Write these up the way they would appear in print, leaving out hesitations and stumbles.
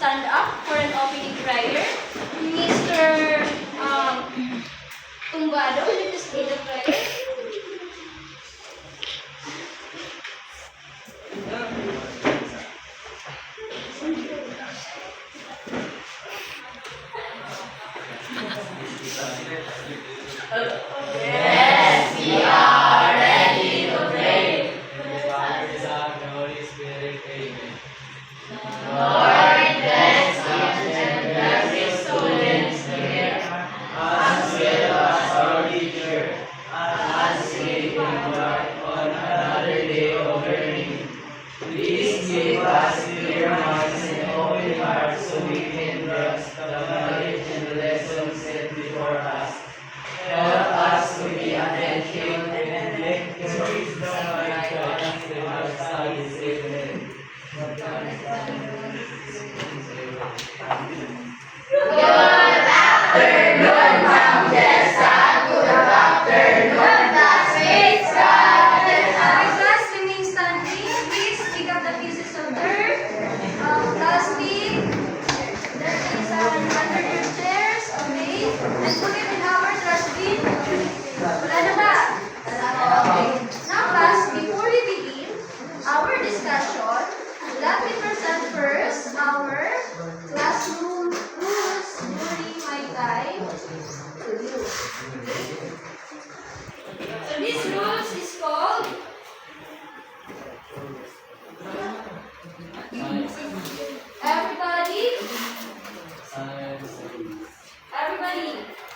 stand up for an opening prayer. Mr. Tumbado, will you please lead the prayer? Yes, we are ready to pray. In the Father, Son, and Holy Spirit. Amen. Lord, bless us and every student here, as well as our teacher, as we embark on another day of learning. Please give us clear minds and open hearts so we can grasp the knowledge and the lessons set before us. Help us to be attentive and let the wisdom of Christ in our studies. Amen. Good afternoon, Ma'am Jessa. Good afternoon, classmates. Class, remain standing. Please pick up the pieces of dirt. Plastic. That is under your chairs. Okay. And put it in our trash bin. Wala na ba? Okay. Now class, before we begin our discussion, let me present first our classroom rules during my time to you. Okay? So this rules is called everybody.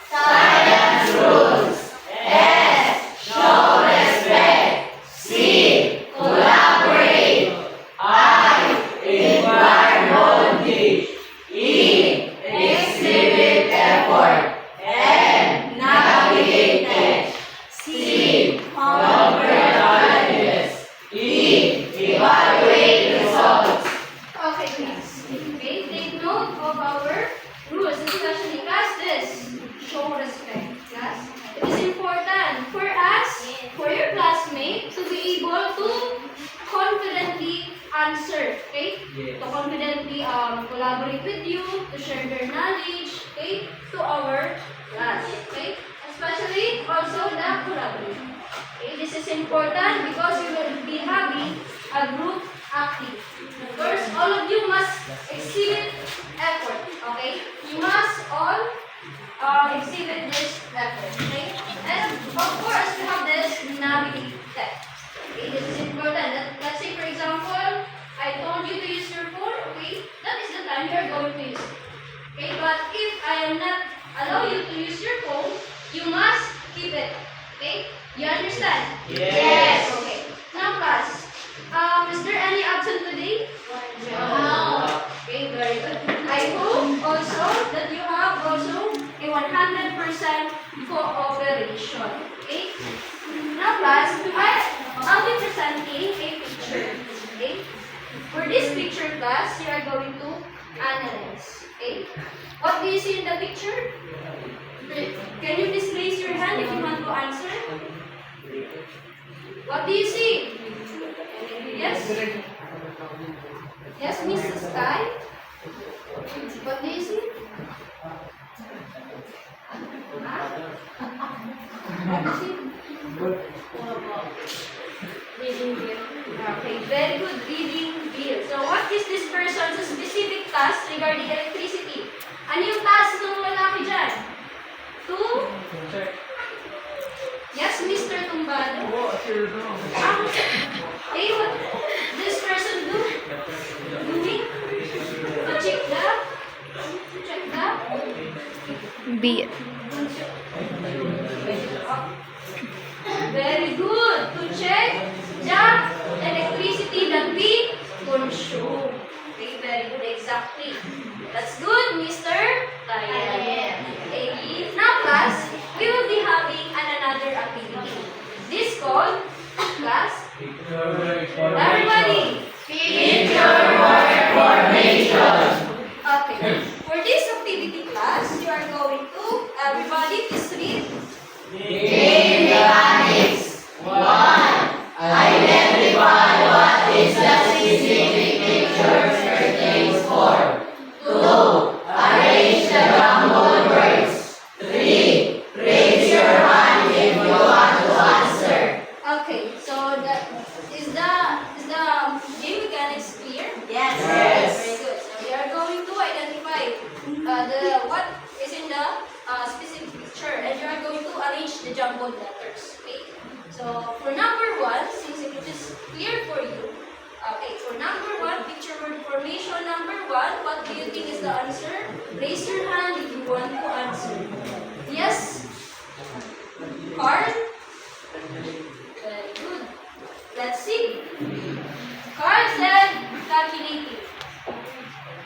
Science rules. S. Show respect. C. Collaborate. I. Inquire boldly. E. Exhibit effort. N. Navigate text. C. Comprehensiveness. E. Evaluate results. Okay, please. Okay, take note of our rules, especially class this. Show respect, class. It is important for us, for your classmate, to be able to confidently answer, okay? Yes. To confidently collaborate with you, to share their knowledge, okay? To our class, okay? Especially also the collaboration. Okay, this is important because we will be having a group activity. Of course, all of you must exhibit effort, okay? You must all exhibit this effort, okay? And of course, we have this navigate text. Okay, this is important. Let's say, for example, I told you to use your phone, okay? That is the time you are going to use it. Okay, but if I am not allow you to use your phone, you must keep it. Okay? You understand? Yes. Okay. Now, class. Is there any absent today? No. Okay, very good. I hope also that you have also a 100% cooperation. Okay? Now, class, I'll be presenting a picture. Okay? For this picture, class, you are going to analyze. Okay? What do you see in the picture? Can you please raise your hand if you want to answer? What do you see? Yes? Yes, Mrs. Sky? What do you see? What do you see? Reading bill. Okay, very good. Reading bill. So, what is this person's specific task regarding electricity? Ano yung task ng lalaki dyan? To? Yes, Mr. Tumbado. Hey, what this person do? Doing? To check the? B. Very good. To check the electricity that we consume. Okay, very good. Exactly. That's good, Mr. Tayan. Okay. Now, class, we will be having another activity. This called, class, everybody. Picture work formation. Okay. For this activity, class, you are going to, everybody, please read. Game mechanics. 1. Identify what is the specific picture pertains for. 2. for number 1, what do you think is the answer? Raise your hand if you want to answer. Yes? Carl? Very good. Let's see. Carl said calculating.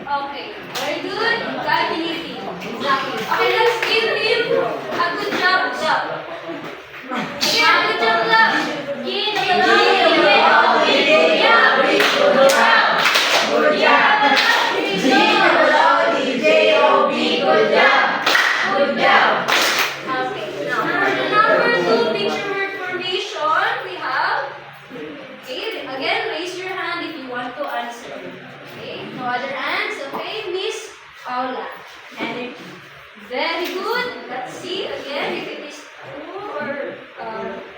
Okay, very good. Calculating. Exactly. Okay, let's give him a good job. Yeah, good job, love. Okay, now for the number 2 picture word formation, we have, okay, again, raise your hand if you want to answer. Okay, no other hands, okay, Miss Paula. Energy. Very good. Let's see again if it is true or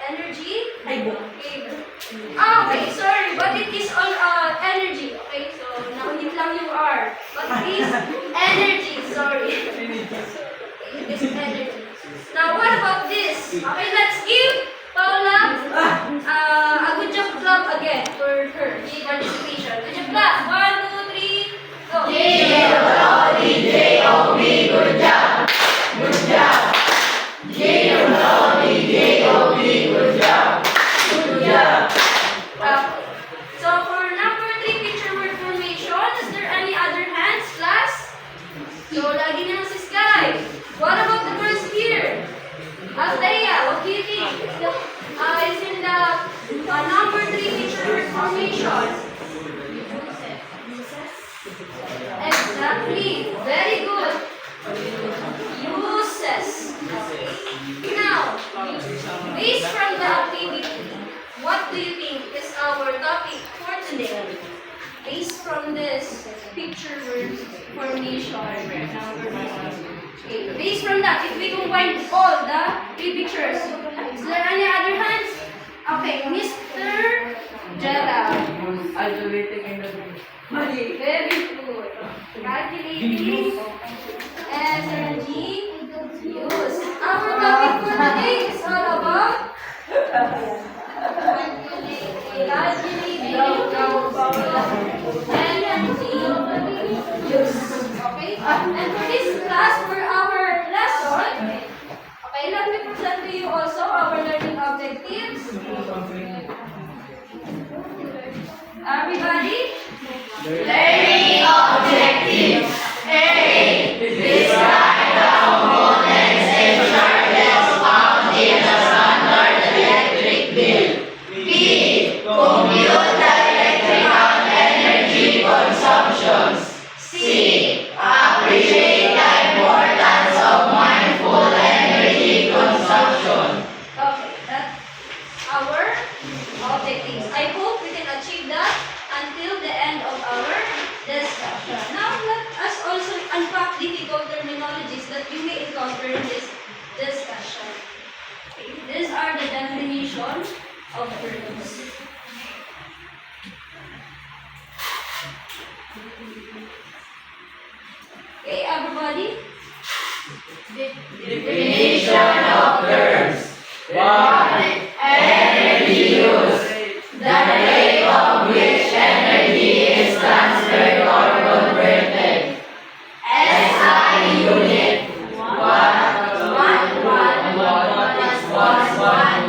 energy. Okay. Okay, sorry, but it is all energy. Okay, so naunit lang yung R. But it is energy, sorry. Okay, it is energy. Now, what about this? Okay, let's give Paula a good job clap again for her participation. Good job clap. 1, 2, 3, go. Good job. Good job. Good job. Good job. So for number 3 picture word formation, is there any other hands, class? So lagi na lang si Sky. What about the girls here? Althea, what do you think? Is in the number 3 picture word formation. Exactly. Very good. Uses. Now, based from the activity, what do you think is our topic for today? Based from this picture word formation. Okay, based from that, if we combine all the 3 pictures, is there any other hands? Okay, Mr. Gerald. Very good. Calculating energy use. Our topic for today is all about calculating energy use. Okay? And for this class, for our lesson, okay, let me present to you also our learning objectives. Everybody? Learning objectives. A. Describe the components and charges found in the standard electric bill. B. Compute the electrical energy consumptions. C. Appreciate the importance of mindful energy consumption. Okay, that's our objectives. I hope we can achieve that until the end of our discussion. Now, let us also unpack difficult terminologies that you may encounter in this discussion. Okay, these are the definitions of terms. Okay, everybody? Definition of terms. 1. Energy use. The rate of which energy is transferred or converted. SI unit. 1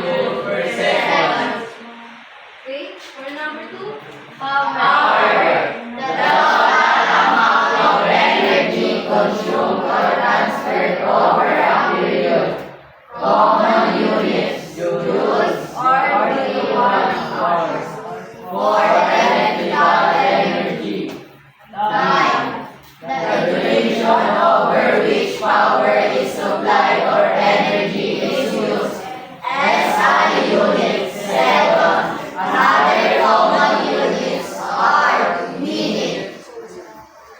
joule per second. Okay, for number 2. Power. The total amount of energy consumed or transferred over a period. Common units. Joules or kilowatt-hours. For electrical energy. Time. The duration over which power is supplied or energy is used. SI units. Seconds. Other common units are minutes.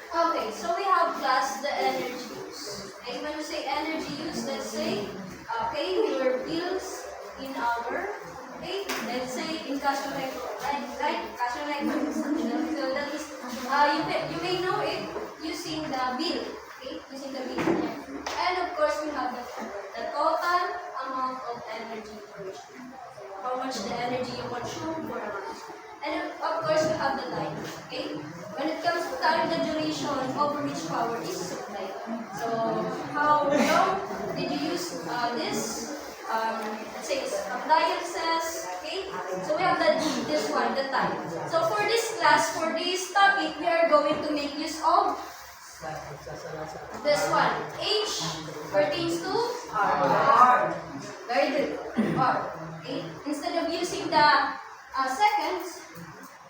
Okay, so we have class the energy use. Okay, when you say energy use, let's say, okay, your bills in our, okay, let's say in cash collector, right? Cash collector consumption. So that is, you may know it using the bill, okay, using the bill. And of course, we have the total amount of energy used. How much the energy you consume for a month. And of course, we have the time, okay? When it comes to time, the which power is supplied. So how long did you use this? Let's say appliances. Okay. So we have this one, the time. So for this class, for this topic, we are going to make use of this one. H pertains to R. Very good. R. Okay. Instead of using the seconds,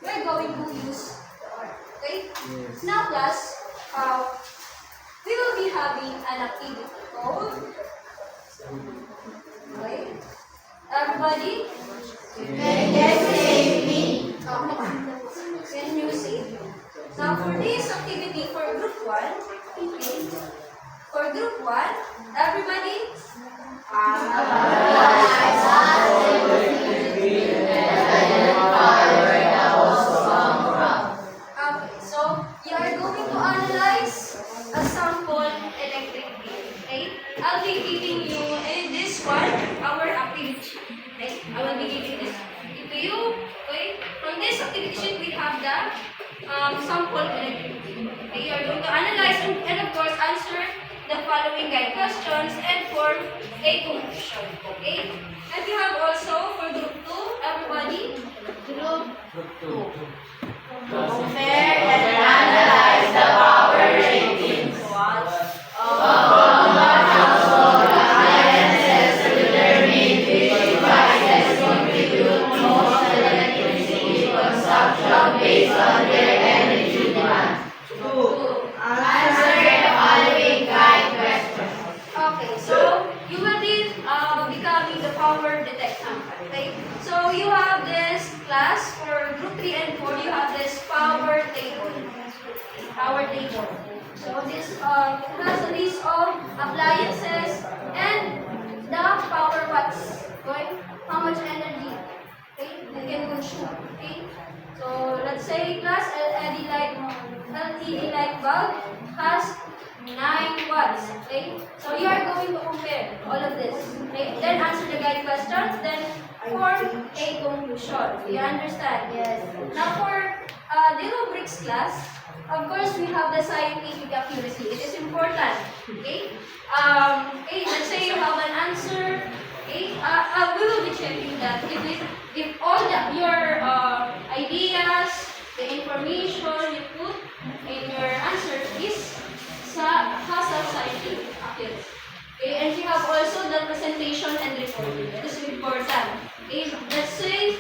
we are going to use the R. Okay. Now, class, we will be having an activity called. Okay. Everybody. Can you see? Now, for this activity for group 1, okay, for group 1, everybody, okay, so you are going to analyze a sample electric bill, okay? I'll be giving you this one, our activity, okay? I will be giving this to you, okay? From this activity sheet, we have the sample electric bill, okay? You are going to analyze and of course answer the following guide questions and form a conclusion, okay? And you have also for group 2, everybody, group Compare and analyze the power ratings of household appliances to determine which devices contribute most electricity consumption based on their energy demand. Answer the following guide questions. Okay, so you will be becoming the power detector. Okay, so you have this class for group 3 and 4. You have this power table. Power table. So this has a list of appliances and the power watts. Okay, how much energy? Okay, you can consume. Okay, so let's say class LED light bulb has 9 watts, okay? So you are going to compare all of this, okay? Then answer the guide questions, then form a conclusion. Do you understand? Yes. Now for the rubrics class, of course we have the scientific accuracy. It is important, okay? Okay, let's say you have an answer, okay? We will be checking that if all your ideas, the information you put in your answer has a scientific accuracy. Okay, and we have also the presentation and reporting. That is important. Okay, let's say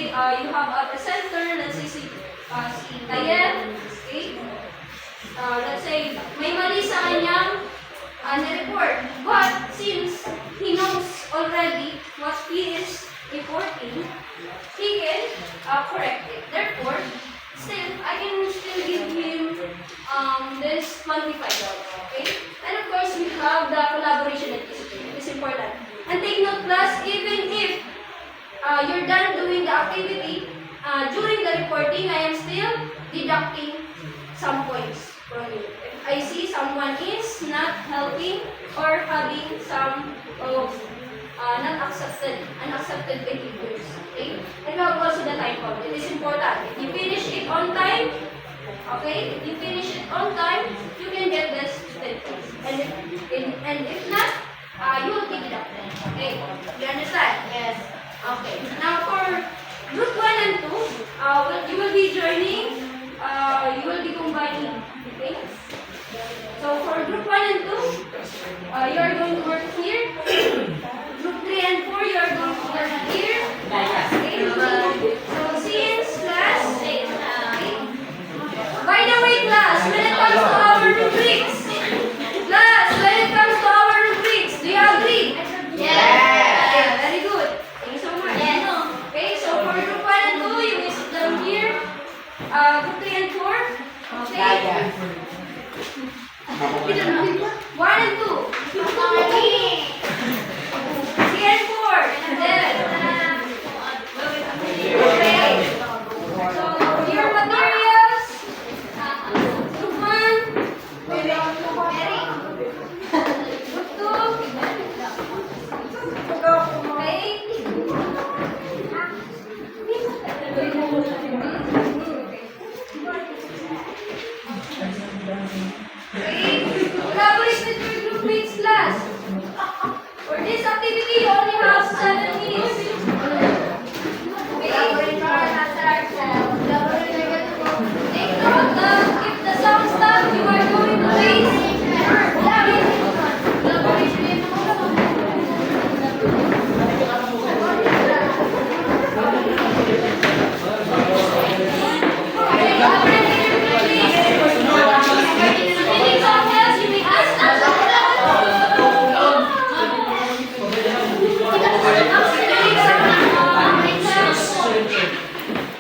you have a presenter. Let's say si Tayen. Okay, let's say may mali sa kanyang report, but since he knows already what he is reporting, he can correct it. Therefore, I can still give him this quantifier, okay? And of course, we have the collaboration and discipline. It is important. And take note, class, even if you're done doing the activity, during the reporting, I am still deducting some points from you. If I see someone is not helping or having some of unaccepted behaviors. Okay? And we have also the time code. It is important. If you finish it on time, okay? If you finish it on time, you can get this 10 points. And if not, you will take it up. Okay? You understand? Yes. Okay. Now for group 1 and 2, you will be joining, you will be combining. Okay? So for group 1 and 2, you are going to work here. Group 3 and 4, you are going to work here. Okay? So since class, okay. By the way, class, when it comes to our rubrics, do you agree? Yes. Okay, very good. Thank you so much. Yes. Okay, so for group 1 and 2, you will sit down here. Group 3 and 4. Okay. 1 and 2. 3 and 4. Then. Okay. So your materials. Group 1. activity, you only have 7 minutes. Okay? Take note that if the sound stop, you are going to face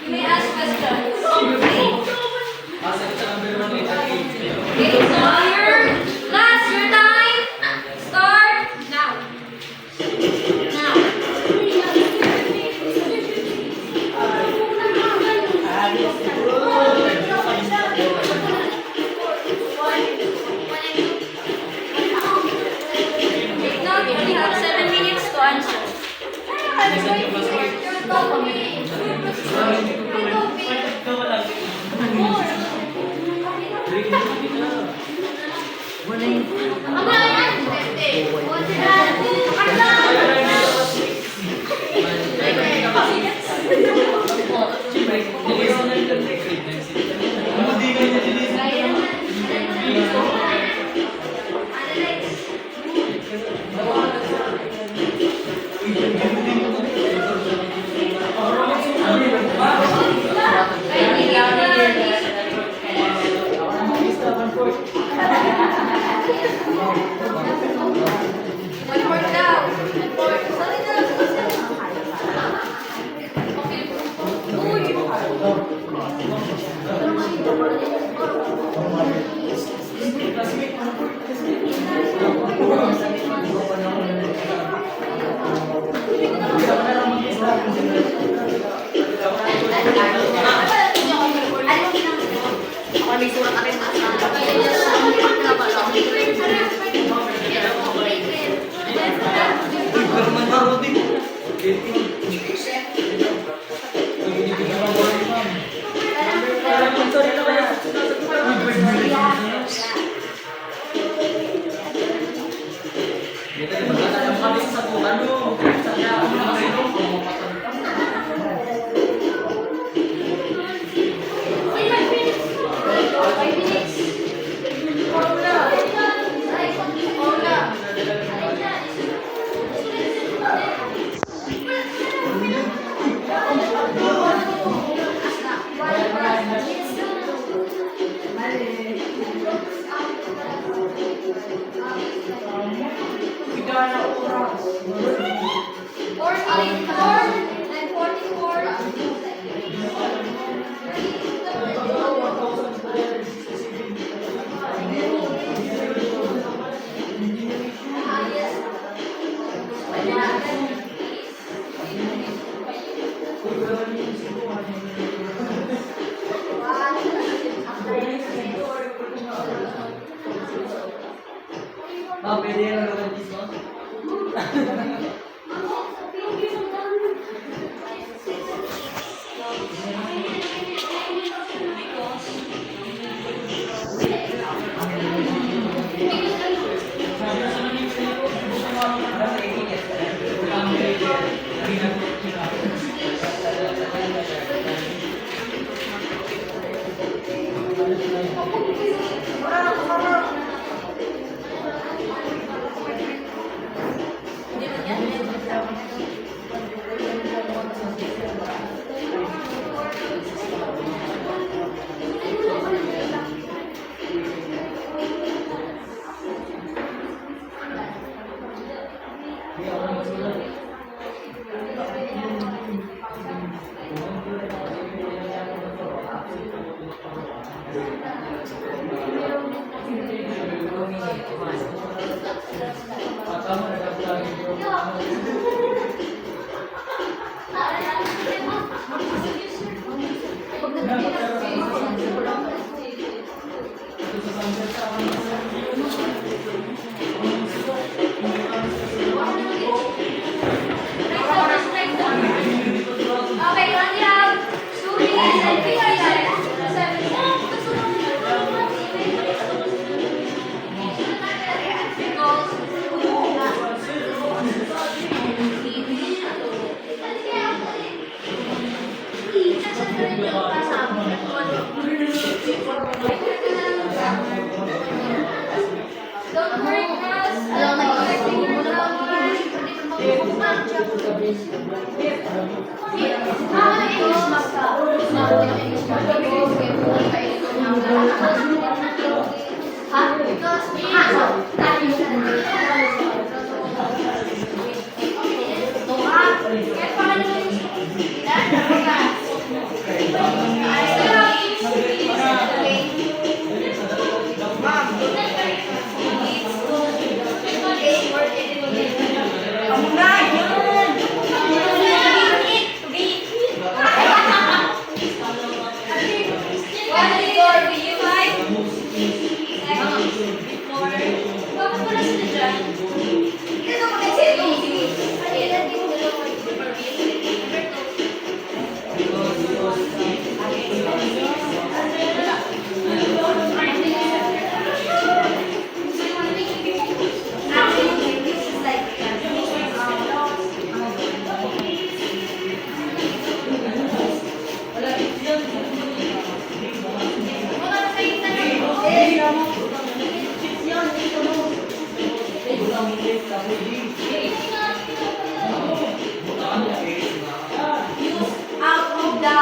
You may ask questions. Okay, so your class, your time, start now. Take note, you only have 7 minutes to answer. One more down. Pwede yan ang dito. Out of the.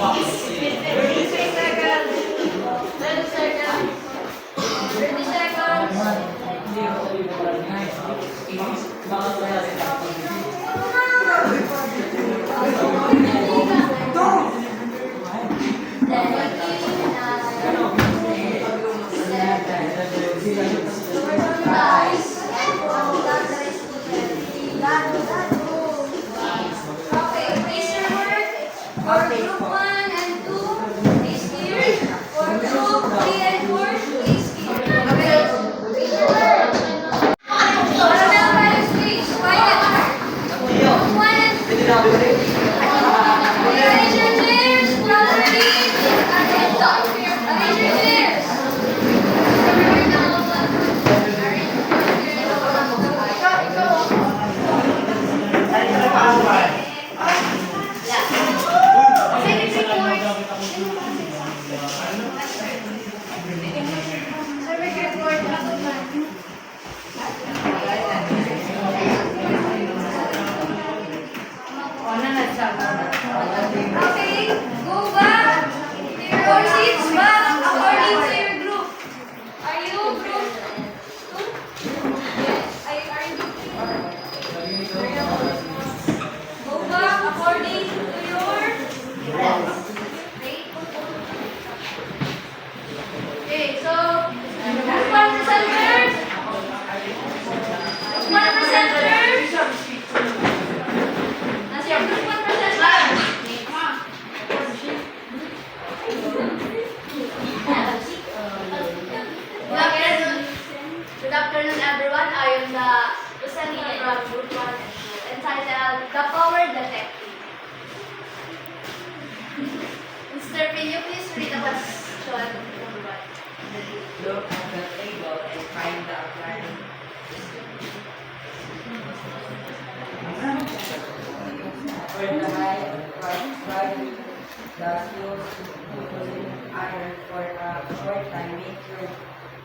Okay, 30 seconds. 30 seconds. Okay, place your work. For group 1 and 2, place here. For group 3 and 4, place here. Caramel, please. Quiet. Group 1 and 2. Arrange your chairs properly. Arrange your chairs. Okay, go back. Four seats back according to your group. Are you group 2? Yes. Are you group 3? Go back according to your grade. Okay, so group 1 presenters. Group 1 presenters. Nasa your group 1 presenters. Good afternoon, everyone. I am the presenter from Group 1 and 2, entitled The Power Detective. Mr. Pinyo, please read the question number 1. Look at the table and find the outline. For the height, right, the skills using iron for a short time make your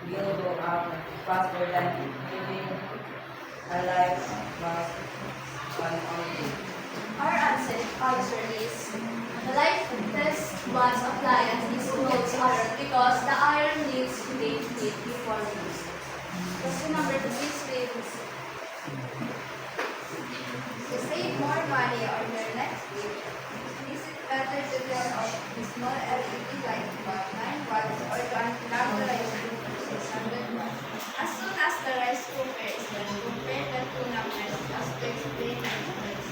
wheel go up faster than living a life was on only. Our answer is the life test once appliance is close iron because the iron needs to be heat before use. Question number 2 is To save more money on your next bill, is it better to turn off the small LED light bulb 9 watts or to unplug the rice cooker 600 watts? As soon as the rice cooker is done, compare the two numbers as to explain the difference.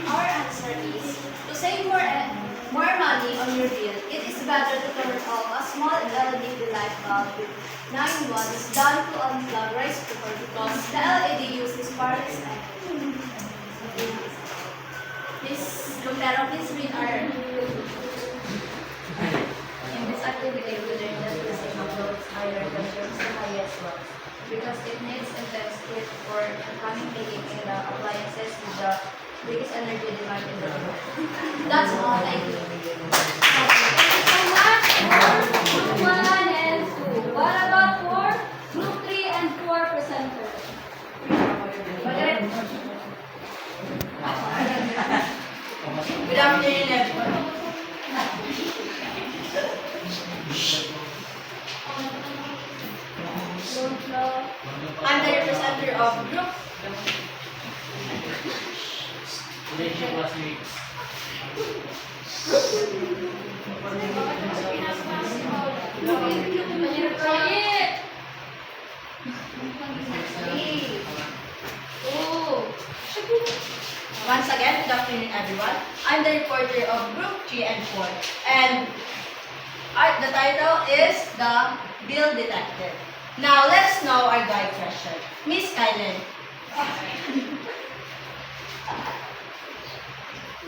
Our answer is to save more money on your bill. It is better to turn off a small LED light bulb with 9 watts than to unplug rice cooker because the LED uses far less energy. Please compare, please read our. In this activity, we learn that using a clothes iron consumes the highest watts because it needs intense heat for communicating in the appliances with the biggest energy demand in the room. That's all I do. Thank you so much for group 1 and 2. What about for group 3 and 4 presenters? Good afternoon, everyone. I'm the representative of group. Relationship classmates. Quiet. Once again, good afternoon everyone. I'm the reporter of Group 3 and 4. And the title is The Bill Detective. Now, let's know our guide question. Miss Kylen.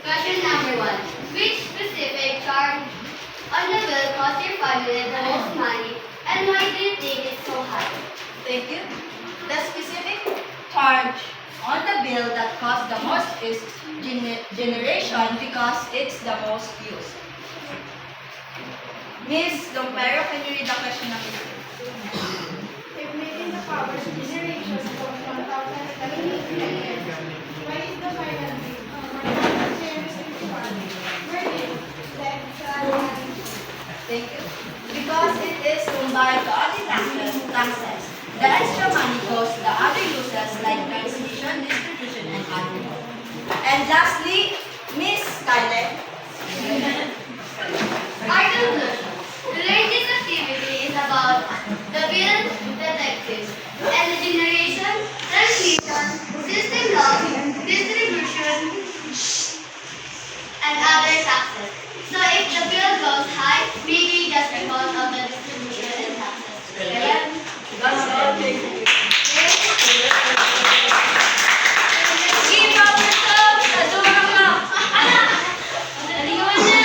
Question number 1. Which specific charge on the bill cost your family the most money and why do you think it's so high? Thank you. The specific charge on the bill that costs the most is generation because it's the most used. Miss Lompero, can you read the question of this? If making the power generation costs 1,000 million, why is the final bill? Thank you. Because it is combined to other taxes. The extra money goes to the other uses like transmission, distribution, and admin. And lastly, Miss Scarlett. Our conclusion. Today's activity is about the bill detectives and the generation, transmission, system loss, distribution, and other taxes. So if the bill goes high, maybe just because of the distribution and taxes. Kaya, Give up yourself! Adora ka! Anak! Naliwan na!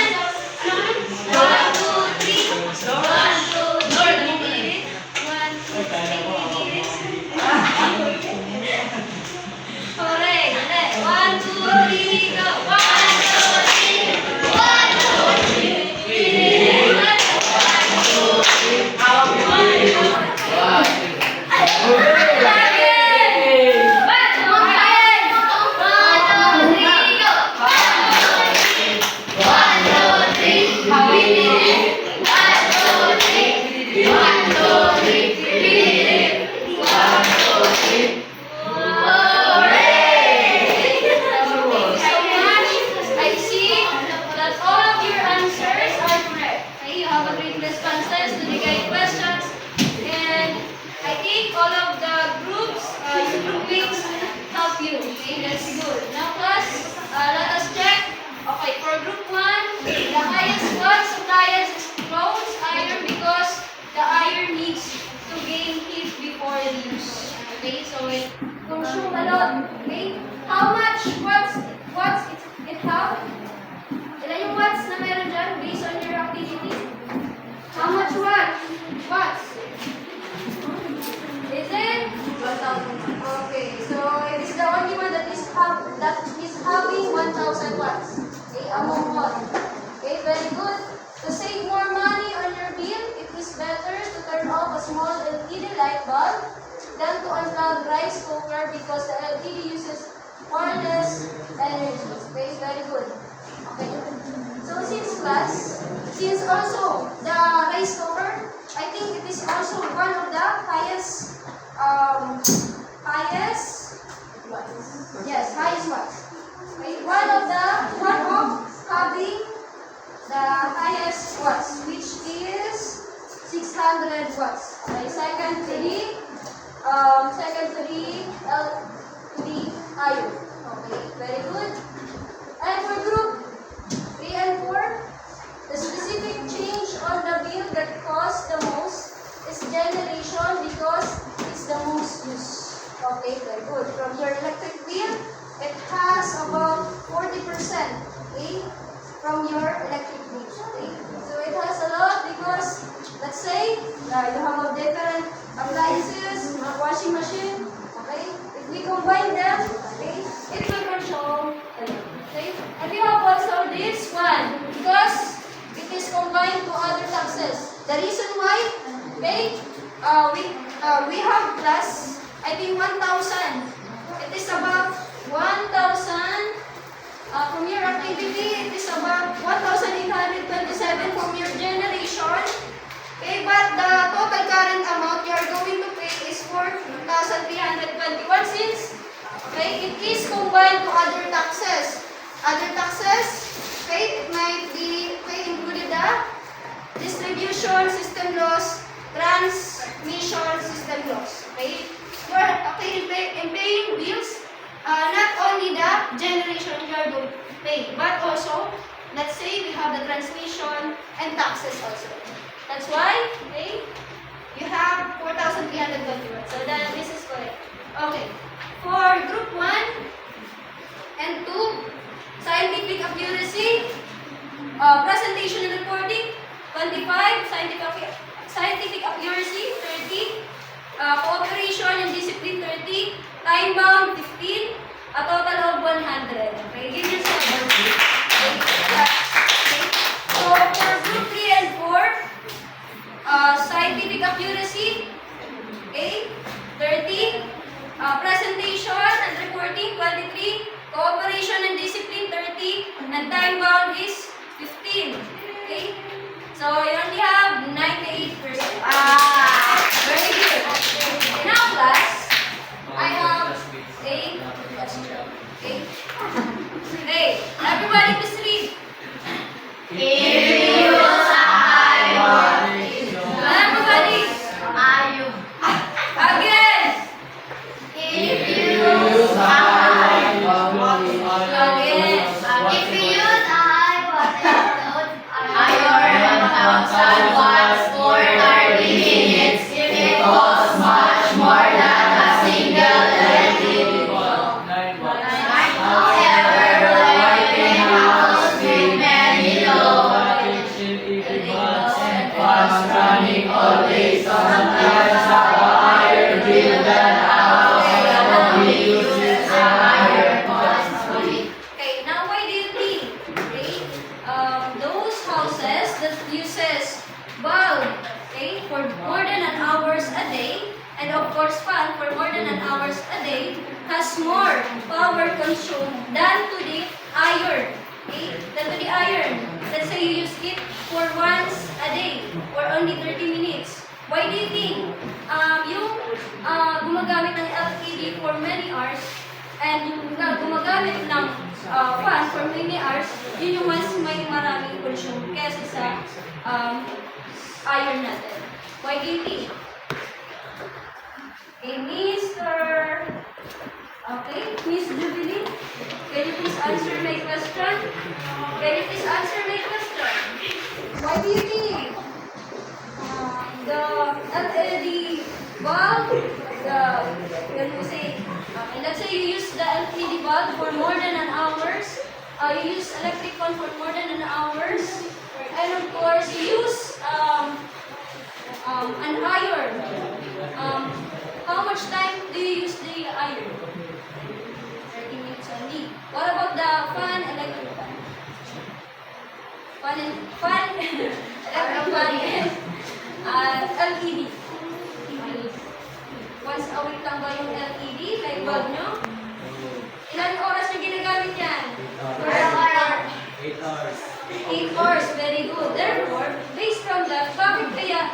One, two, three. One, two, three. One, two, three. Correct. One, two, three, go. One, two, three. One, two, three. One, two, three. I see that all of your answers are correct. Okay, you have a great responses to the guide questions, and I think all of the groups, groupings help you. Okay, that's good. Now, class, let us check. Okay, for group 1, the highest one supplies is clothes iron because the iron needs to gain heat before use. Okay, so it consumes a lot. Okay, how much watts it have? Ilan yung watts na meron dyan based on your activity? How much watts? Is it? 1,000. Okay, so it is the only one that is having 1,000 watts. Okay, among all. Okay, very good. To save more money on your bill, it is better to turn off a small LED light bulb than to unplug rice cooker because the LED uses far less energy. Okay, very good. Okay. So since also the rice cooker, I think it is also one of the highest watts. Okay. One of having the highest watts, which is 600 watts. Okay. Second to the iron. Okay, very good. And for group 3 and 4, the specific change on the bill that costs the most is generation because it's the most used. Okay, very good. From your electric bill, it has about 40%. Okay, from your electric bill. Okay, so it has a lot because let's say you have a different appliances, washing machine. Okay, if we combine them, okay, it will control a lot. Okay, and we have also this one because it is combined to other taxes. The reason why, okay, we have plus, I think 1,000. It is about 1,000 from your activity. It is about 1,827 from your generation. Okay, but the total current amount you are going to pay is 4,321 since, okay, it is combined to other taxes. Other taxes, okay, it might be, okay, included the distribution system loss, transmission system loss. Okay, in paying bills, not only the generation you are going to pay, but also, let's say we have the transmission and taxes also. That's why, okay, you have 4,321. So then this is correct. Okay. For group 1 and 2, scientific accuracy, presentation and reporting, 25, scientific accuracy, 30, cooperation and discipline, 30, time bound, 15, a total of 100. Okay, give yourself a break. Okay. So for group 3 and 4, scientific accuracy, okay, 30, presentation and reporting, 23, cooperation and discipline, 30, and time bound is 15. Okay, so you only have 98%. Very good. Now class, I have a question. Okay, hey, everybody please read. Everybody. Again. Again. Okay, now why do you think, okay, those houses that uses bulb, okay, for more than an hours a day, and of course fan for more than an hours a day, has more power consumed than to the iron, okay, than to the iron. Let's say you use it for once a day, or only 30 minutes. Why do you think yung gumagamit ng LED for many hours and yung gumagamit ng fan for many hours, yun yung mas may maraming consume kesa sa iron natin? Why do you think? Okay, Mr. Okay, Miss Jubilee, can you please answer my question? Can you please answer my question? Why do you think the LED bulb, when you say, let's say you use the LED bulb for more than an hours, you use electric fan for more than an hours, and of course you use an iron. How much time do you use the iron? 30 minutes only. What about the fan, electric fan? Electric fan and LED. Once a week lang ba yung LED, light bulb nyo? Ilan oras nyo ginagamit yan? 8 hours. 8 hours, very good. Therefore, based from that, bakit kaya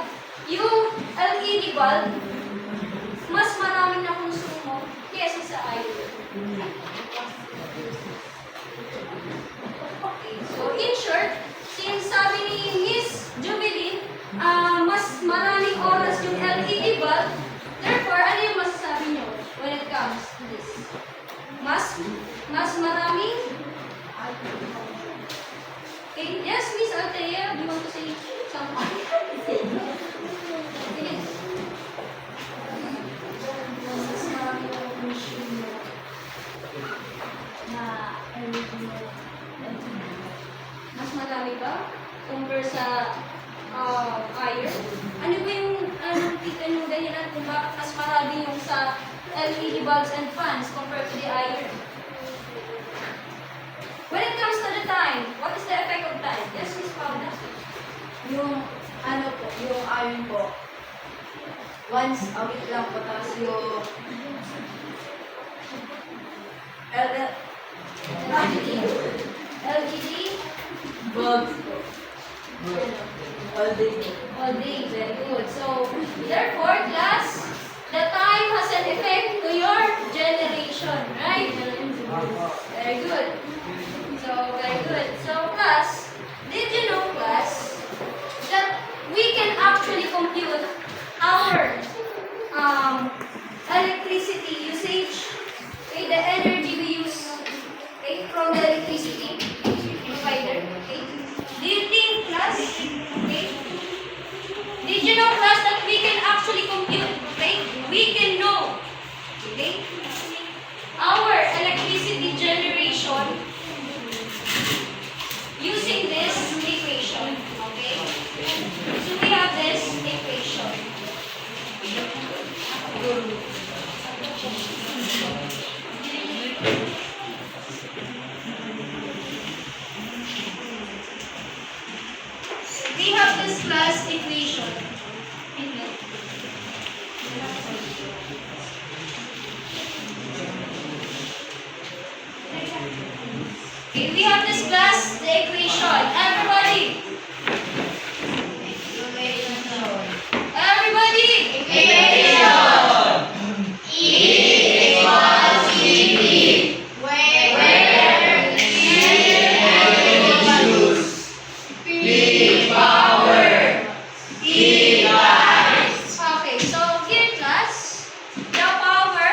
yung LED bulb mas maraming na konsumo kesa sa iron? Okay, so in short, since sabi ni Miss Jubilin, mas maraming oras yung LED bulb, therefore, ano yung masasabi nyo when it comes to this? Mas maraming? Okay, yes, Miss Althea, do you want to say something? Yes. Mas maraming na consume na original. Mas marami ba? Compare sa iron? Ano ba yung kita nyo dahilan kung bakit mas marami yung sa LED bulbs and fans compared to the iron? When it comes to the time, what is the effect of time? Yes, Miss Paula? Yung yung iron po, once a week lang po, tapos yung LED? Bulbs po. All day po. All day, very good. So, therefore, class, the time has an effect to your generation, right? Very good. So, very good. So, class, did you know, class, that we can actually compute our electricity usage, okay, the energy we can know, okay, our electricity generation using this equation, okay? So we have this equation. We have this class equation. Okay, we have this class the equation. Everybody. Everybody. Okay, so here class, the power,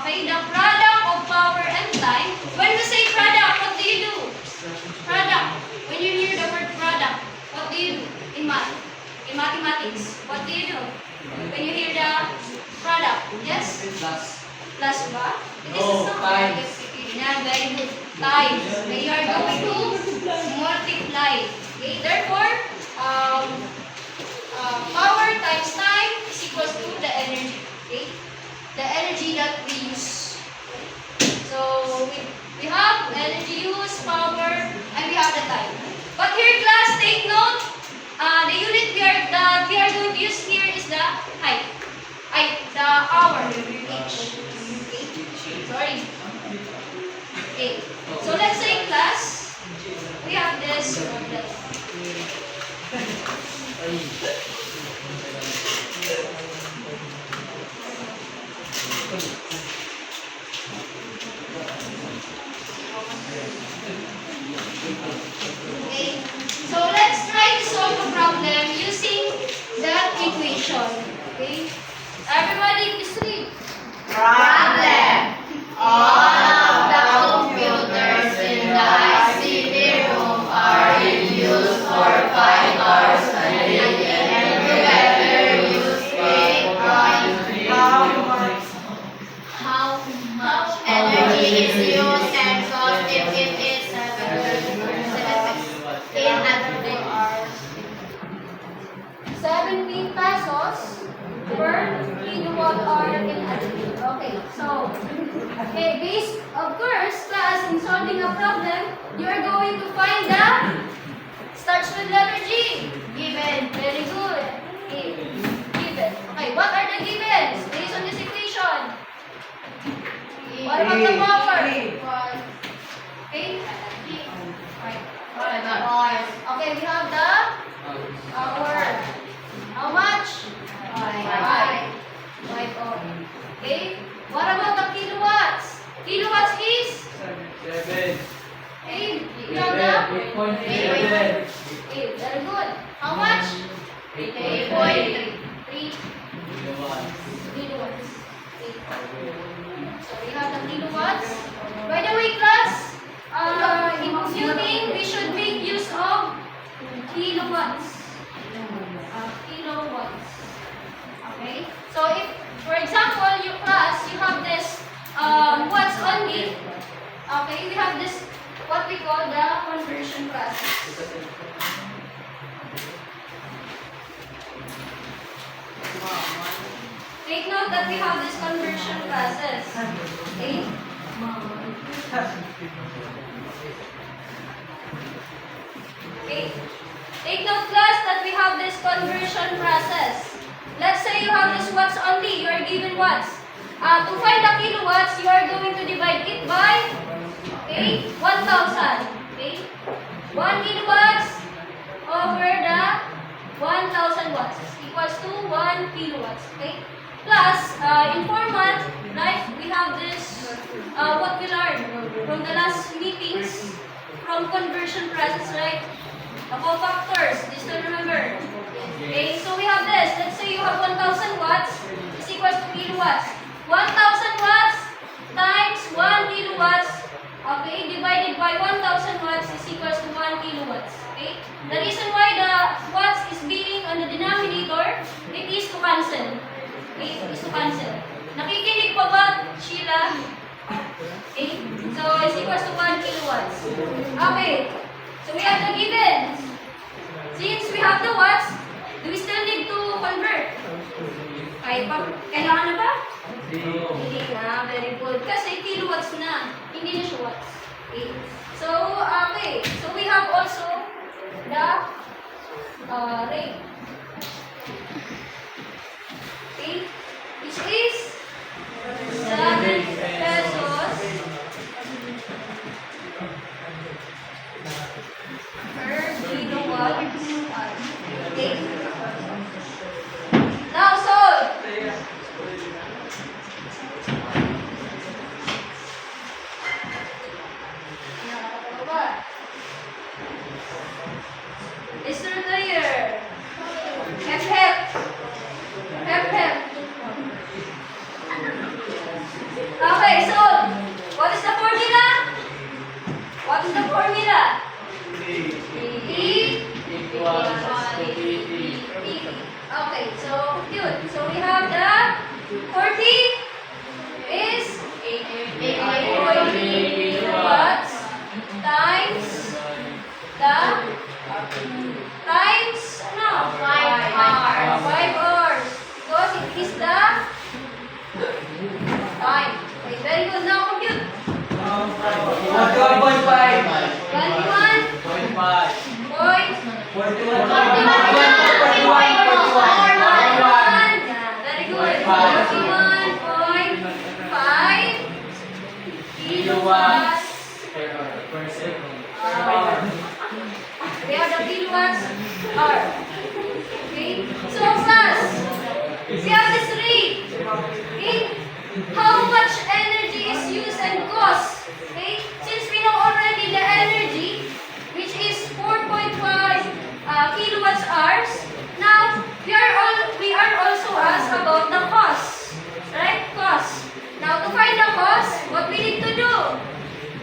okay, the product of power and time. When we say product, what do you do? Product. When you hear the word product, what do you do in math? In mathematics, what do you do? When you hear the product, yes? Plus ba? This is not times. Yeah, very good. Times. Okay, you are going to multiply. Okay, therefore, power times time is equals to the energy. Okay, the energy that we use. So we have energy use, power, and we have the time. But here, class, take note. The unit that we are going to use here is the height. The hour. H. Okay. Sorry. Okay. So let's say class, we have this problem. Okay. So let's try to solve a problem using that equation. Okay. Everybody, please read. How much Energy is used and cost if it is 17 pesos per kilowatt hour in additive. Okay, so, okay, based, of course, class, in solving a problem, you are going to find the, starts with letter G. Given. Very good. Okay, given. Okay, what are the givens based on this equation? What about the power? Okay. Okay, we have the power. How much? 5. Okay. What about the kilowatts? Kilowatts is? 7. Okay. We have the? 8.7. 8. Very good. How much? 8.3. 3 Kilowatts. kilowatts. Okay. So we have the kilowatts. By the way, class, in computing, we should make use of kilowatts. Kilowatts. Okay. So if, for example, your class, you have this watts only. Okay, we have this what we call the conversion process. Take note that we have this conversion process. Okay. Okay. Take note, class, that we have this conversion process. Let's say you have this watts only. You are given watts. To find the kilowatts, you are going to divide it by 1,000. Okay? 1 kilowatts over the 1,000 watts is equals to 1 kilowatts. Okay? Plus, in format, right, we have this, what we learned from the last meetings, from conversion process, right? The cofactors, do you still remember? Okay, so we have this. Let's say you have 1,000 watts is equals to kilowatts. 1,000 watts times 1 kilowatts, okay, divided by 1,000 watts is equals to 1 kilowatts. Okay? The reason why the watts is being on the denominator, it is to cancel. 8 is to cancel. Nakikinig pa ba, Sheila? 8. So, is equals to 1 kilowatts. Okay. So, we have the given. Since we have the watts, do we still need to convert? Kailangan na ba? Hindi na. Very good. Kasi kilowatts na. Hindi na siya watts. Okay. So, okay. So, we have also the rate. Okay. Which is 7 pesos per kilowatt. Okay. Now, solve. Mr. Taylor. Hep hep. Hep hep. Okay, so what is the formula? What is the formula? E equals to PT. Okay, so good. So we have the 40 is 8.3 kilowatts times the times no 5 hours. 5 hours because it is the time. Okay, very good. Now compute. 41.5. 21. 41. Very good. 41.5 kilowatts. Per second. We have the kilowatts hour. Okay. So plus, we have this rate. Okay. How much energy is used and cost? Okay. Since we know already the energy, which is 4.5 kilowatts hours. Now we are also asked about the cost. Right? Cost. Now to find the cost, what we need to do?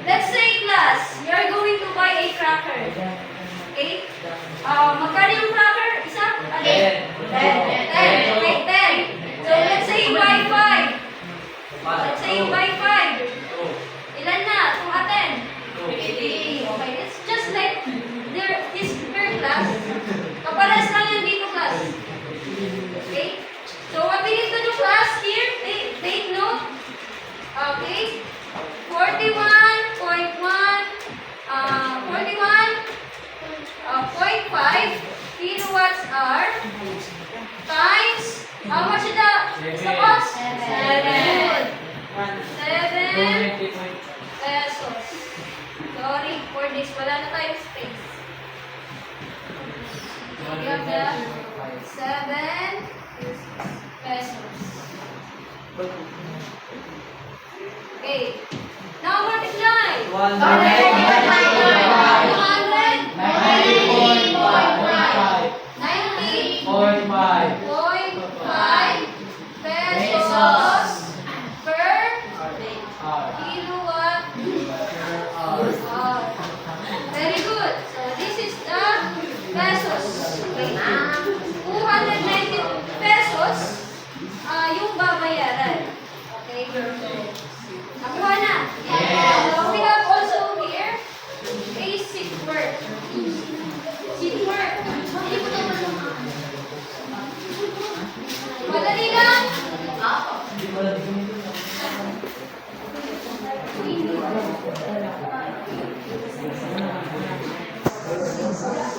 Let's say class, you are going to buy a cracker. Okay? Magkano yung cracker? Isa? 10. 10. Okay, 10. So let's say you buy 5. Let's say you buy 5. Ilan na? Kung atin? 50. Okay, it's just like there is per class. Kapares lang yan dito class. Okay? So what we need to do class here, take note. Okay? 41.5 kilowatts hour times how much is the cost? 7 pesos. Sorry for this. Wala na tayong space. We have the 7 pesos. Okay. Now multiply. 90.5 pesos per kilowatt hour. Very good. So this is the pesos. Okay. 290 pesos yung babayaran. Okay. Nakuha na. So we have also here a seat work. Seat work. Madali lang.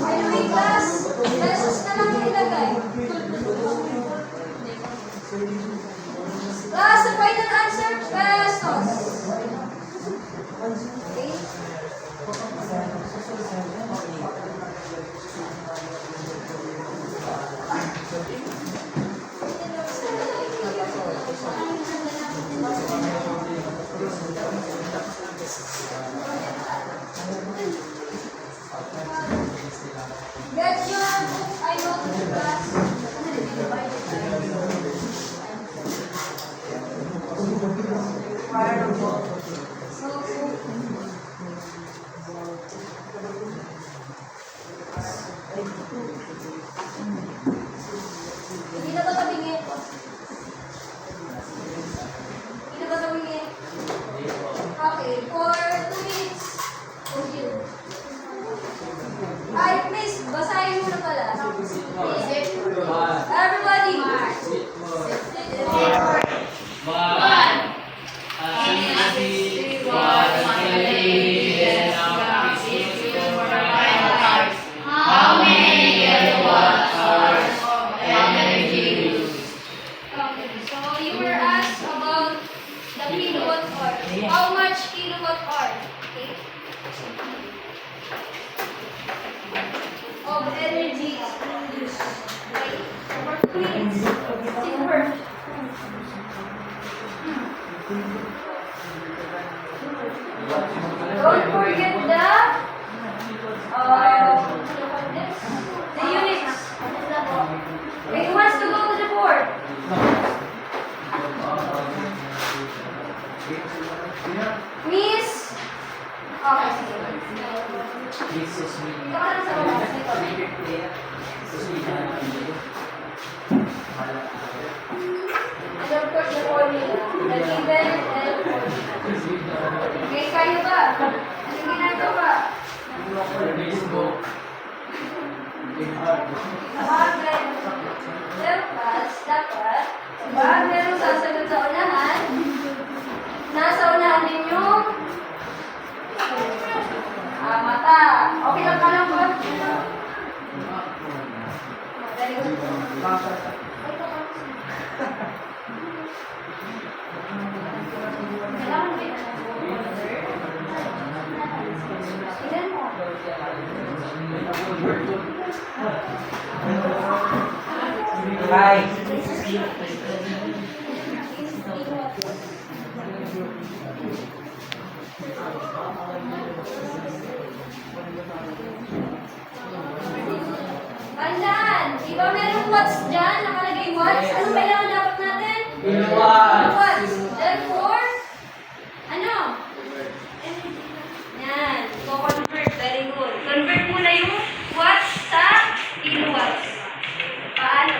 Anyway, class, pesos na lang ilagay. Class, the final answer, pesos. Okay. Get your book, I know the class. Hindi na ba tabingin? Okay, for 2 minutes. Okay. Ay, please, basahin mo na pala. Everybody. One. How many kilowatt-hours of energy used? Okay, so you were asked about the kilowatt hour. How much kilowatt hour? Okay. Of energy is produced. Okay. For 2 minutes. Simple. Don't forget the units. Okay, who wants to go to the board? Miss? Okay, sige. Ito ka lang sa baba. Dito. And of course, the formula. The given and formula. Okay, kayo ba? Anong ginagawa? Dapat, pag merong sasagot sa unahan, nasa unahan din yung mata. Okay lang ka lang ba? Very good. Kailangan din. Tingnan mo. Bye. Tandaan, di ba merong watts dyan? Nakalagay watts? Ano kailangan dapat natin? Kilowatts. Watts. Therefore, ano? Yan. So, convert. Very good. Convert muna yung watts sa kilowatts. Paano?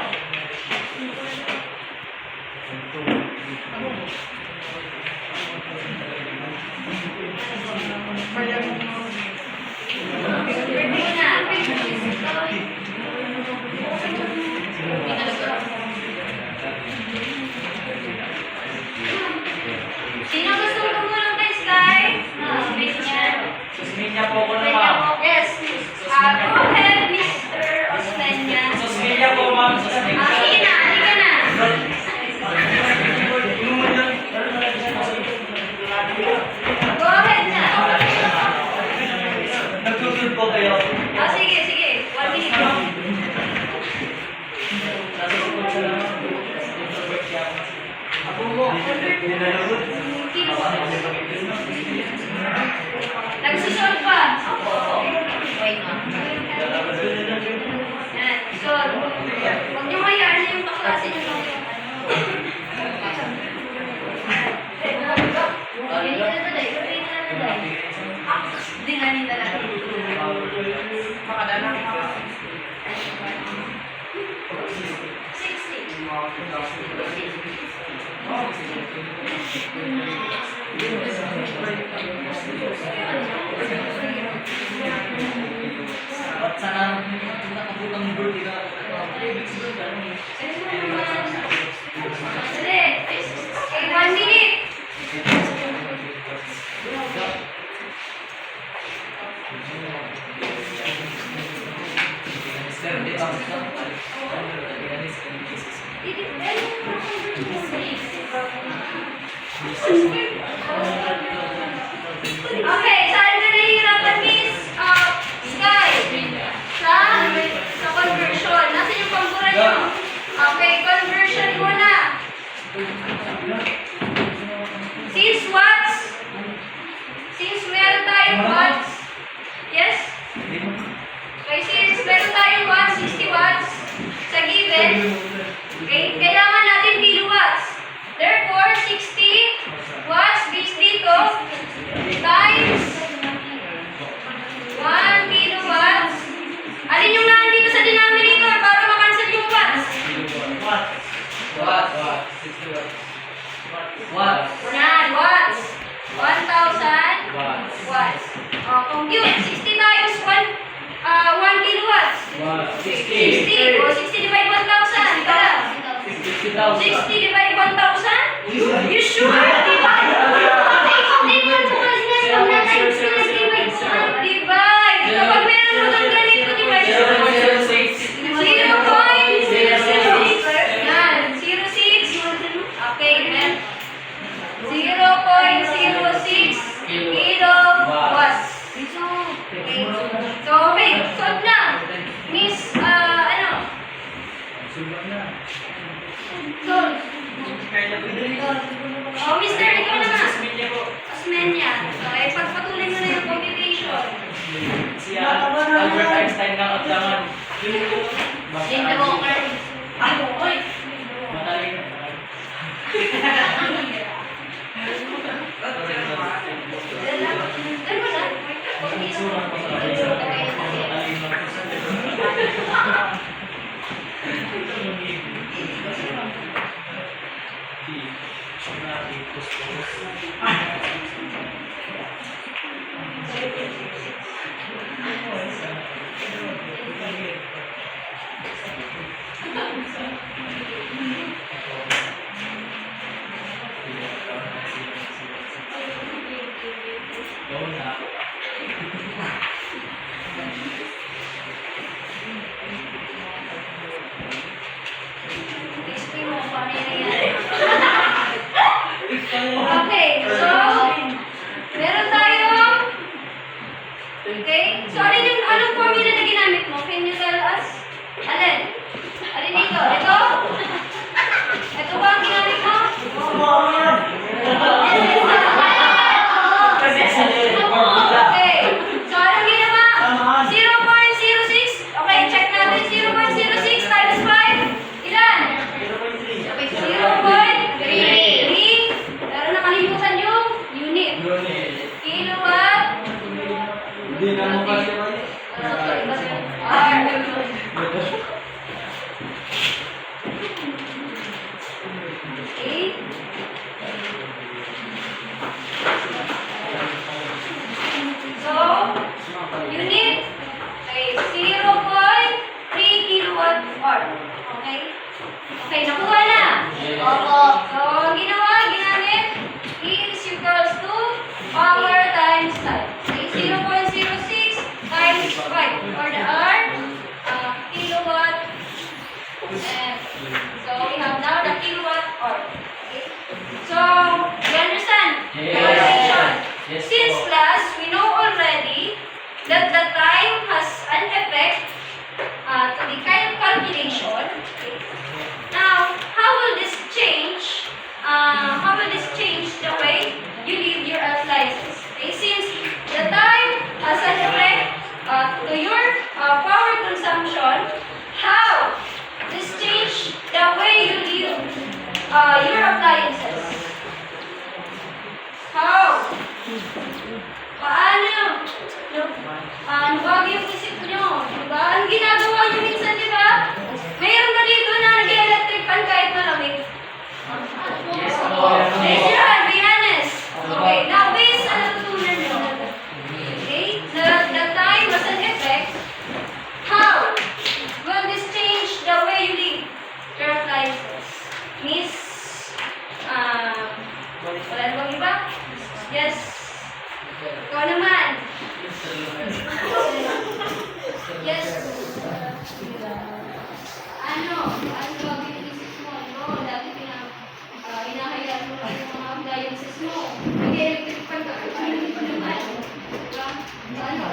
Convert muna. Sino gusto mo tumulong kay Sky? Miss niya. Susmin niya po ako na ma'am. Yes. Go ahead, Mr. Osmeña. Susmin niya po ma'am. Susmin niya. Sige na, halika na. Go ahead na. Nagtutulog po kayo. Sige, sige. 1 minute. Ako mo. Nagsusolve pa. Wait na. Yan. So, huwag niyo hayaan na yung kaklase niyo lang yung Hindi nga nila lang. Makadala. 60. Ba't sana nakabutang bird ka? Dali. Okay, 1 minute. Okay, saan ka nahihirapan, Miss? Sky. Sa conversion. Nasaan yung pambura niyo? Okay, conversion muna. Since meron tayong watts, yes? Okay, since meron tayong watts, 60 watts sa given, okay, kailangan natin kilowatts. Therefore, 60 watts based dito times 1 kilowatts. Alin yung nandito sa denominator para makancel yung watts? What? Yan, watts. 1,000 watts. watts. Compute. 60 times 1 kilowatts. 60. 60. 60 divide 1,000. Tara. 60,000. 60 divide 1,000? You sure? Divide. Divide. Divide. Kapag meron mo ng ganito, divide. 0.06. 0.06. Yan. 06. Okay, then. 0.06 kilowatts. Okay. So, okay. Solve na. Miss, ano? Solve. Oh, mister, ikaw na nga. Asmenia. So, pagpatuloy mo na yung computation. Si Albert Einstein ng Atlangan. Jane the Walker. Oy. Mataling. Dalawa na. Explain mo kung paano yan nangyari. Okay, so, meron tayong, okay, so anong formula na ginamit mo? Can you tell us? Alin? Alin dito? Ito? Ito ba ang ginamit mo? Okay, so anong ginawa? 0.06? Okay, check natin. 0.06 times 5. Ilan? 0.3. Pero nakalimutan yung unit. Kilowatt. Hindi na mo kasi Okay. So, unit ay 0.3 kilowatt hour. Okay? Okay, nakuha na. Opo. So, ang ginamit is equals to power times time. Okay, 0.06 times 5 or the hour, kilowatt. And so, we have now the kilowatt hour. Okay? So, you understand? Yes. Calculation. Yes, Since po. class, we know already that the time has an effect to the kind of calculation. Okay? Now, how will this change? How will this change the way you live your analysis? Okay, since the time has an effect to your power consumption, how this change the way you live your appliances? How? Paano? Ano ba yung isip nyo? Diba? Ang ginagawa nyo minsan, di ba? Mayroon na dito na nag-electric fan kahit malamig. Yes, po. Raise your hand, be honest. Okay, now based sa natutunan nyo. Okay? The time has an effect. How will this change the way you live your appliances? Miss, wala na bang iba? Yes. Ikaw naman. Yes. Ano ba iniisip mo? No, dati hinahayaan mo lang yung mga appliances mo. Nag-electric fan ka. Hindi pa naman. Diba? Ano?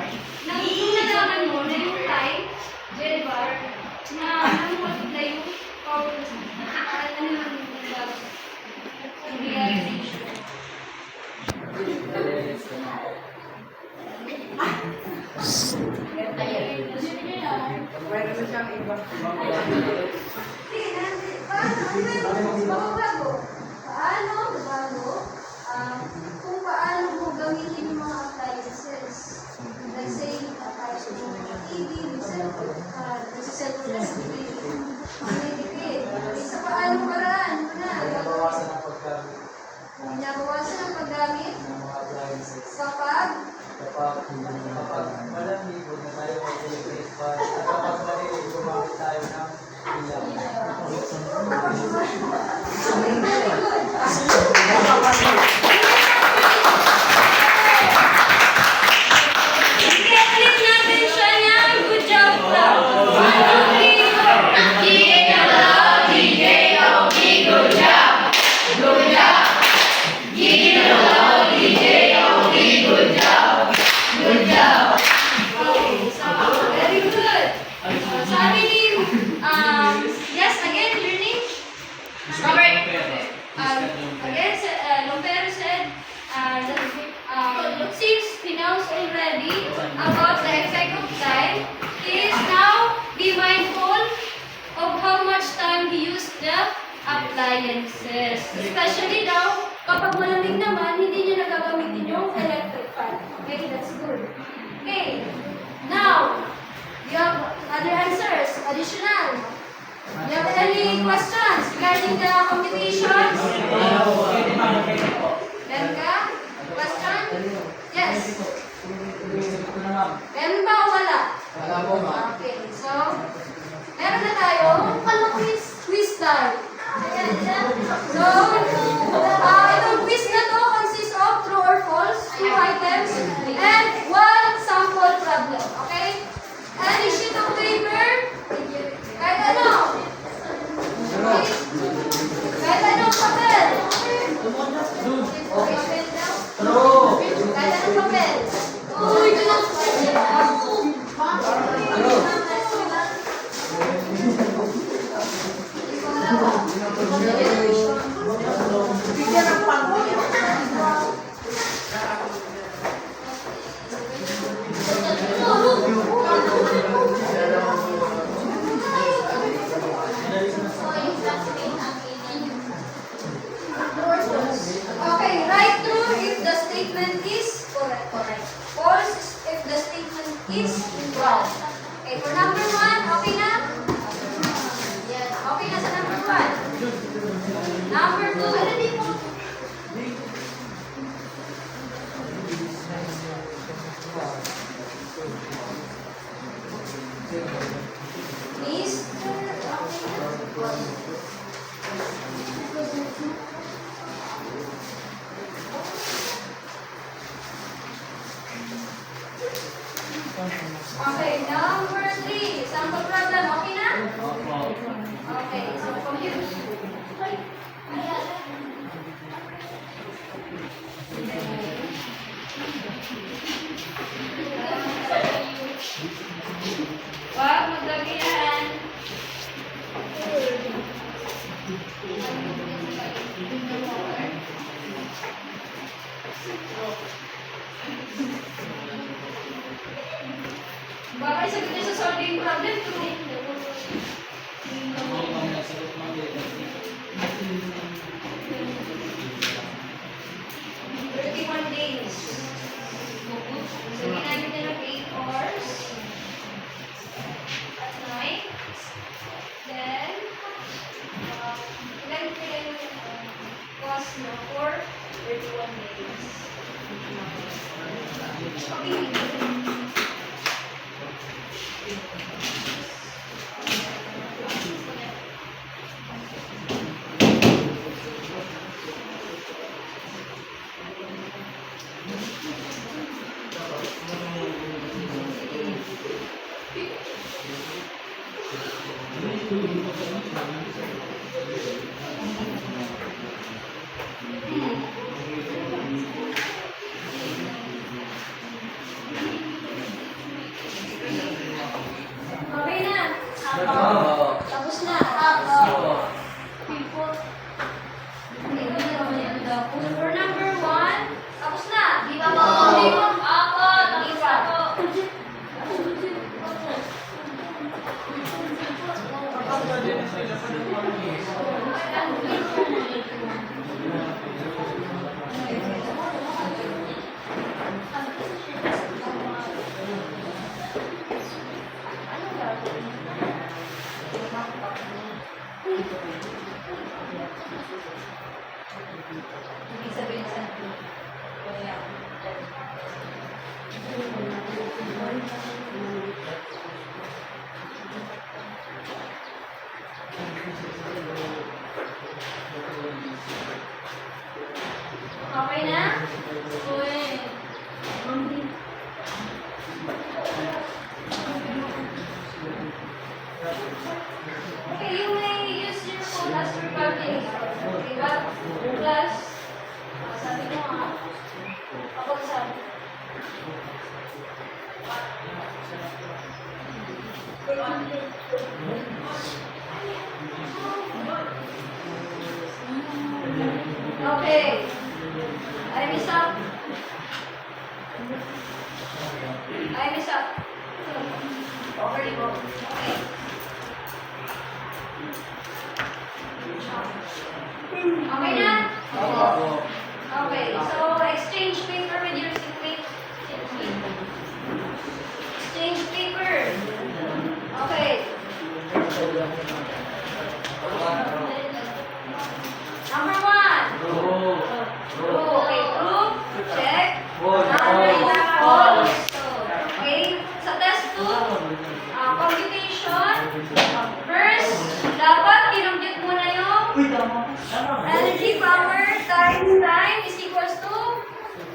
Nung nalaman mo na yung time, diba? Na multiply yung power. Ano yung realization? Pwede mo siyang iba. Kung paano mo gamitin yung mga appliances. Let's say, tapos yung TV, cellphone na sa paano paraan mo na? Nabawasan ang paggamit Nabawasan ang paggamit ng mga Again, Lompero said since he knows already about the effect of time, he is now be mindful of how much time he used the appliances. Especially daw, kapag malamig naman, hindi niya nagagamitin yung electric fan. Okay, that's good. Okay, now, you have other answers, additional. You have any questions regarding the computations? Meron ka? Question? Yes. Meron ba o wala? Okay, so, meron na tayo quiz time. So, itong quiz na to consists of true or false, 2 items, and 1 sample problem. Okay? Any sheet of paper, kahit ano. Okay? Kahit anong papel. Papel daw. Kahit anong papel. Uy, ito lang. Okay, write true if the statement is correct. False if the statement is wrong. Okay, for number 1, okay na? Yes, okay na sa number 1. Number 2. Mr. Okay, number 3. Sample problem, okay na? Okay, so compute. Wag maglagay yan. Baka isagot niya sa solving problem true. 31 days. So, ginamit niya ng 8 hours. At night. Then, ilan ko yung cost na for 31 days. Okay. Okay na. Tapos na. For number 1, tapos na. Di ba po? Ako, tapos ako. Ibig sabihin sa okay na? Okay, you may use your phone as your calculator. Okay, what? Plus, sabi mo kapag sabi. Okay. Time is up. Time is up. Over you go. Okay. Okay na? Okay. So, exchange paper with your seatmate. Exchange paper. Okay. Number 1. Okay, group. Check. Number is false. Okay. Sa test 2, computation. First, dapat kinumpute muna yung energy power times time is equals to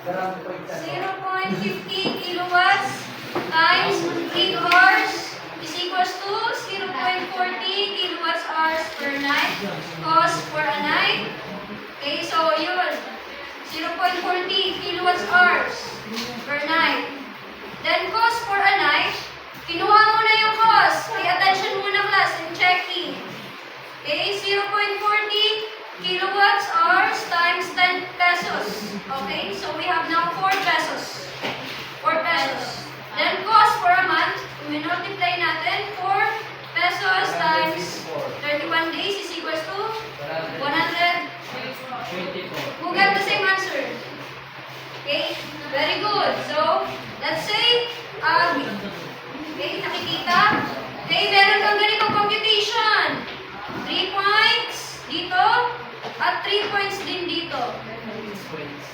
0.50 kilowatts times 8 hours is equals to 0.40 kilowatts hours per night. Cost for a night. Okay, so yun. 0.40 kilowatts hours per night. Then cost for a night. Kinuha muna yung cost. Pay attention muna class in checking. Okay, 0.40 kilowatts hours times 10 pesos. Okay, so we have now 4 pesos. 4 pesos. Then cost for a month, multiply natin 4 pesos times 31 days is equals to 100. Who got the same answer? Okay, very good. So, let's say, okay, nakikita? Okay, meron kang ganitong computation. 3 points dito at 3 points din dito.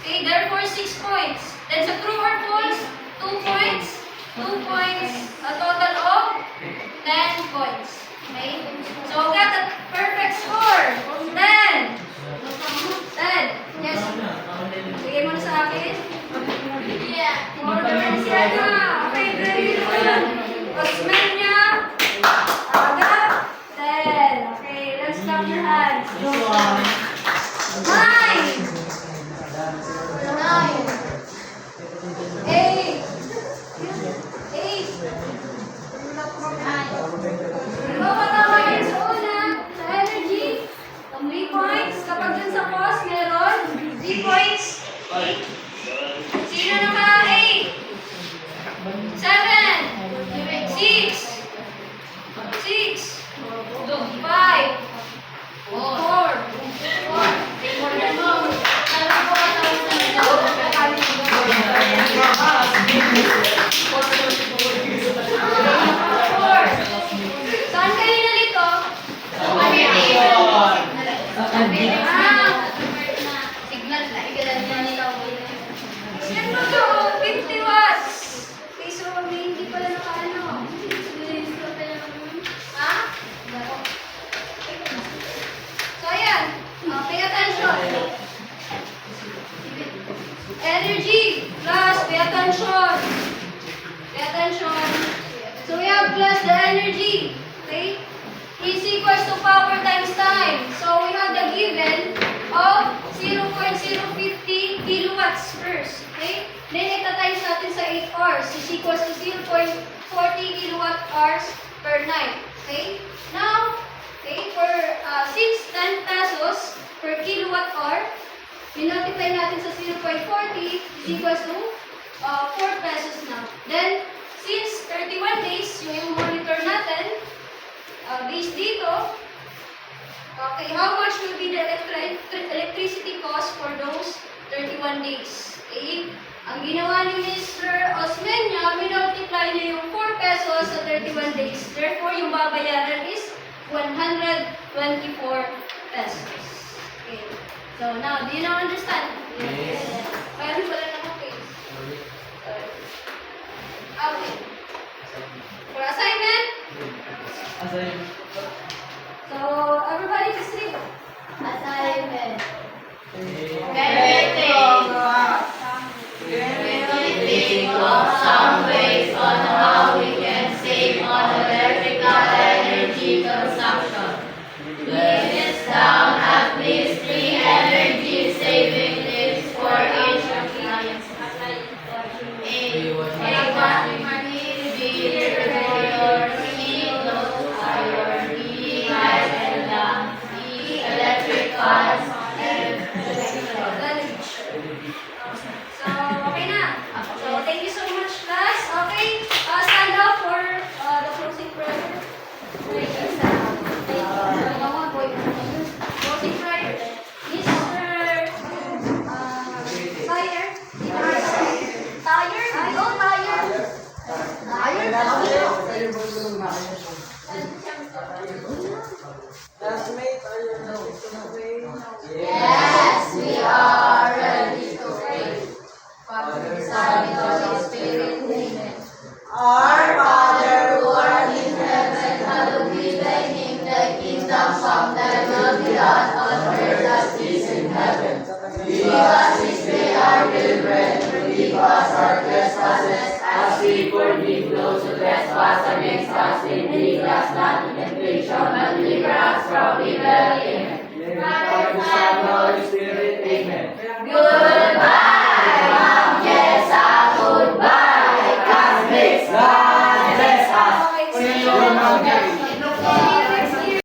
Okay, therefore 6 points. Then sa true or false, 2 points. 2 points, a total of 10 points. Okay? So, get a perfect score. 10. 10. Yes. Bigay mo na sa akin. Yeah. Order siya na. Okay, very good. Osmeña. Aga. 10. Okay, let's clap your hands. 9. 8. 8. Ikaw matama yun sa una, sa energy. 3 points. Kapag dun sa cost, meron 3 points. Sino naka-8? 7. 6. 6. 5. 4. Saan kayo nalito? Signal na. Igalan na nila. Sino to? 50 watts. Okay, so may hindi pala naka-ano. Ha? So, ayan. Pay attention. Energy plus, pay attention. Pay attention. So, we have plus the energy. Okay? Is equals to power times time. So, we have the given of 0.050 kilowatts first. Okay? Then, ita-times natin sa 8 hours is equals to 0.40 kilowatt hours per night. Okay? Now, okay, for 10 pesos per kilowatt hour, minultiply natin sa 0.40 is equals to 4 pesos na. Then, since 31 days, yung monitor natin, based dito, okay, how much will be the electricity cost for those 31 days? Okay? Ang ginawa ni Mr. Osmeña, minultiply niya yung 4 pesos sa 31 days. Therefore, yung babayaran is 124 pesos. Okay. So, now, do you now understand? Yes. Mayroon pala ng okay. Okay. For assignment, so everybody just read. Assignment. Everything of some ways on how we can save on electrical energy consumption. List down at least 3 energy saving tips for each appliance. thank you so much, class. Okay, stand up for the closing prayer. Thank you. Closing prayer. Mr. Tire. Tire. Go, Tire. Classmates, are you ready to pray? Yes, we are ready to pray. Father, Son, and Holy Spirit, amen. Our Father who art in heaven, hallowed be thy name. Thy kingdom come, thy will be done on earth as it is in heaven. Give us this day our daily bread. Forgive us our trespasses, as we forgive those who trespass against us. And lead us not into temptation, but deliver us from evil.